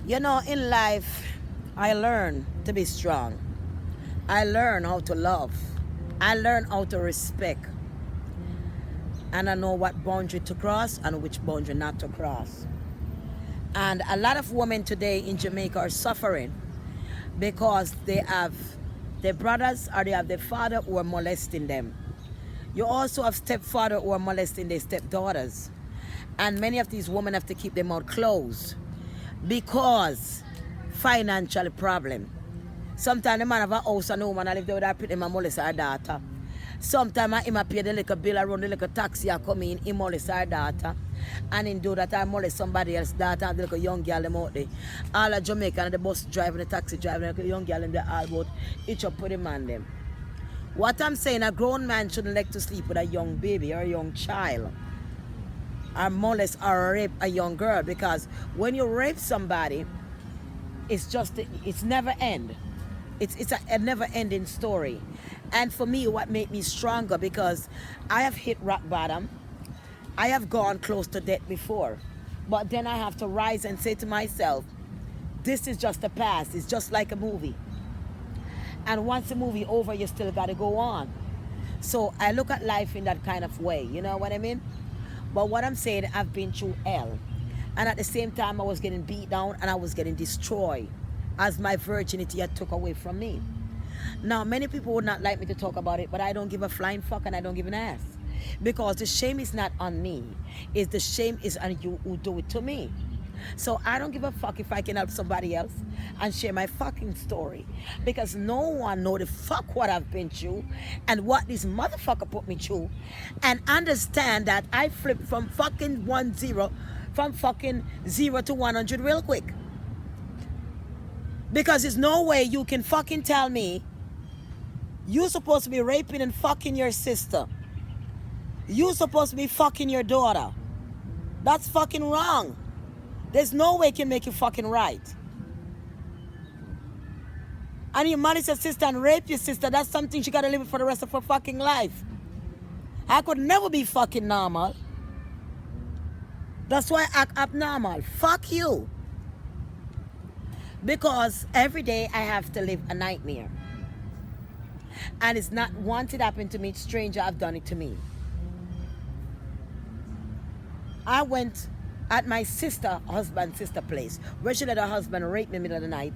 You know, in life, I learn to be strong. I learn how to love. I learn how to respect. And I know what boundary to cross and which boundary not to cross. And a lot of women today in Jamaica are suffering because they have their brothers or they have their father who are molesting them. You also have stepfather who are molesting their stepdaughters. And many of these women have to keep their mouth closed because financial problem. Sometimes the man have a house and the woman I live there with her put him and molest her daughter. Sometimes him a pay the little bill around the little taxi I come in, he molest her daughter. And in do that I molest somebody else's daughter and the little young girl them out there. All of Jamaica and the bus driving, the taxi driving, the young girl in the all about each up with the man them. What I'm saying, a grown man shouldn't like to sleep with a young baby or a young child. Or molest or rape a young girl, because when you rape somebody, it's never end. It's a never ending story. And for me, what made me stronger, because I have hit rock bottom. I have gone close to death before. But then I have to rise and say to myself, this is just the past. It's just like a movie. And once the movie over, you still got to go on. So I look at life in that kind of way. You know what I mean? But what I'm saying, I've been through hell. And at the same time, I was getting beat down and I was getting destroyed as my virginity had took away from me. Now, many people would not like me to talk about it, but I don't give a flying fuck and I don't give an ass. Because the shame is not on me. The shame is on you who do it to me. So I don't give a fuck if I can help somebody else and share my fucking story. Because no one know the fuck what I've been through and what this motherfucker put me through. And understand that I flipped from fucking 0 to 100 real quick. Because there's no way you can fucking tell me you're supposed to be raping and fucking your sister. You're supposed to be fucking your daughter. That's fucking wrong. There's no way it can make you fucking right. And you marry your sister and rape your sister, that's something she gotta live with for the rest of her fucking life. I could never be fucking normal. That's why I act abnormal. Fuck you. Because every day I have to live a nightmare. And it's not once it happened to me, stranger have done it to me. I went at my husband's sister place, where she let her husband rape me in the middle of the night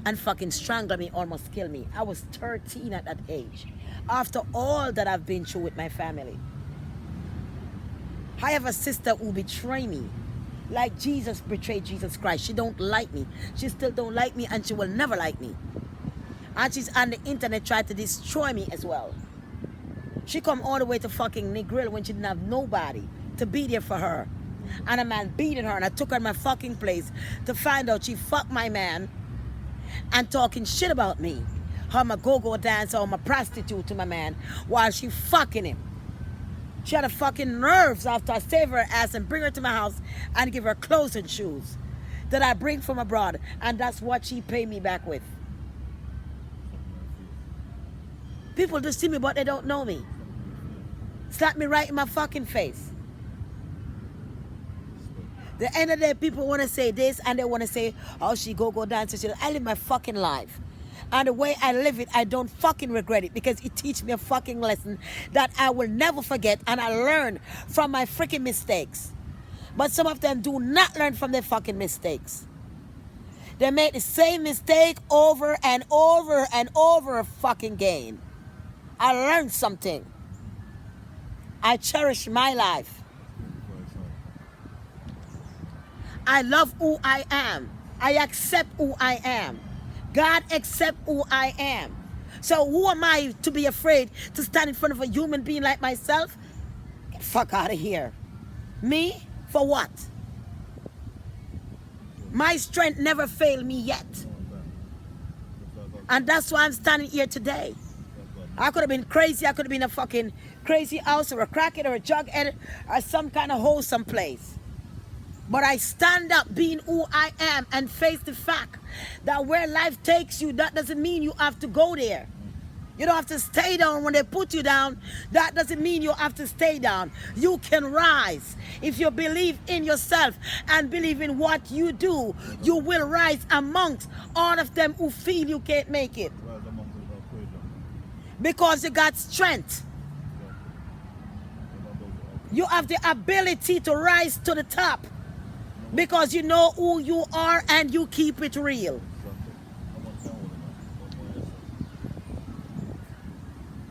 and fucking strangle me, almost kill me. I was 13 at that age. After all that I've been through with my family. I have a sister who betrayed me. Like Jesus betrayed Jesus Christ. She don't like me. She still don't like me and she will never like me. And she's on the internet trying to destroy me as well. She come all the way to fucking Negril when she didn't have nobody to be there for her. And a man beating her and I took her in my fucking place to find out she fucked my man and talking shit about me. I'm a go-go dancer, I'm a prostitute to my man while she fucking him. She had a fucking nerves after I save her ass and bring her to my house and give her clothes and shoes that I bring from abroad, and that's what she paid me back with. People just see me but they don't know me. Slap me right in my fucking face. The end of the day, people want to say this and they want to say, oh, she go dance. I live my fucking life. And the way I live it, I don't fucking regret it, because it teaches me a fucking lesson that I will never forget, and I learn from my freaking mistakes. But some of them do not learn from their fucking mistakes. They make the same mistake over and over and over fucking again. I learned something. I cherish my life. I love who I am. I accept who I am. God accept who I am. So who am I to be afraid to stand in front of a human being like myself? Get the fuck out of here. Me? For what? My strength never failed me yet. And that's why I'm standing here today. I could have been crazy. I could have been a fucking crazy house or a crackhead or a jughead or some kind of wholesome place. But I stand up being who I am and face the fact that where life takes you, that doesn't mean you have to go there. You don't have to stay down when they put you down. That doesn't mean you have to stay down. You can rise. If you believe in yourself and believe in what you do, you will rise amongst all of them who feel you can't make it. Because you got strength. You have the ability to rise to the top. Because you know who you are and you keep it real.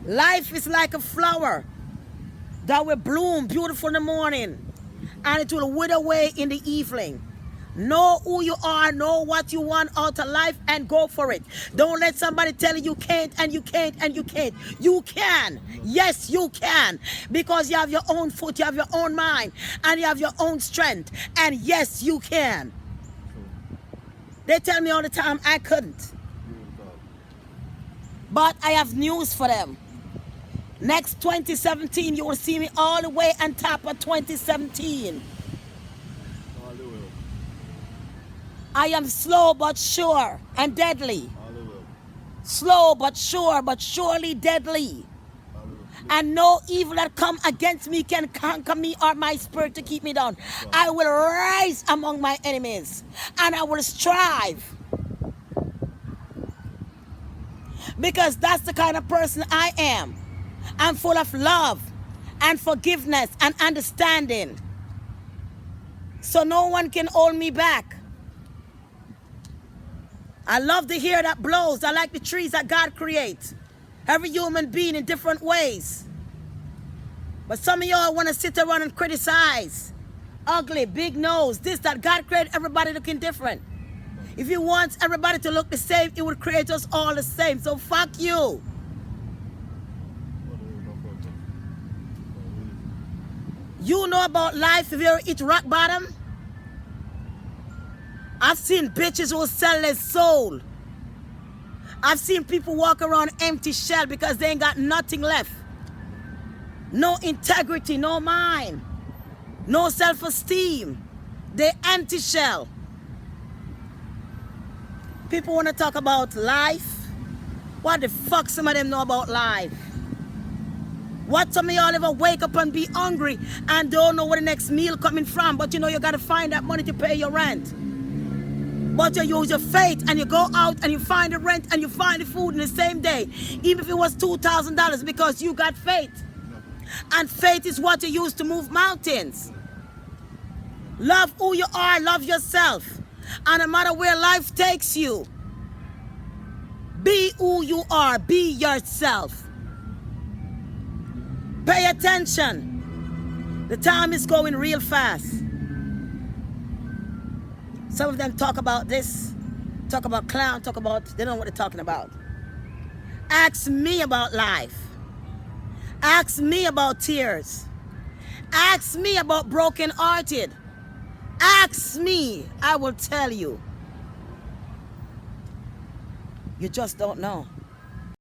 Life is like a flower that will bloom beautiful in the morning and it will wither away in the evening. Know who you are, know what you want out of life, and go for it. Don't let somebody tell you you can't and you can't and you can't. You can. Yes, you can. Because you have your own foot, you have your own mind, and you have your own strength. And yes, you can. They tell me all the time I couldn't. But I have news for them. Next 2017, you will see me all the way on top of 2017. I am slow but sure and deadly. Slow but sure but surely deadly. And no evil that come against me can conquer me or my spirit to keep me down. I will rise among my enemies and I will strive. Because that's the kind of person I am. I'm full of love and forgiveness and understanding. So no one can hold me back. I love the air that blows. I like the trees that God creates. Every human being in different ways. But some of y'all want to sit around and criticize. Ugly, big nose, this, that. God created everybody looking different. If He wants everybody to look the same, He would create us all the same. So fuck you. You know about life if you ever hit rock bottom? I've seen bitches who sell their soul. I've seen people walk around empty shell because they ain't got nothing left. No integrity, no mind, no self-esteem. They empty shell. People want to talk about life. What the fuck some of them know about life? What some of y'all ever wake up and be hungry and don't know where the next meal coming from, but you know you got to find that money to pay your rent. But you use your faith and you go out and you find the rent and you find the food in the same day, even if it was $2,000, because you got faith. And faith is what you use to move mountains. Love who you are, love yourself. And no matter where life takes you, be who you are, be yourself. Pay attention. The time is going real fast. Some of them talk about this, talk about clown, talk about, they don't know what they're talking about. Ask me about life. Ask me about tears. Ask me about broken-hearted. Ask me, I will tell you. You just don't know.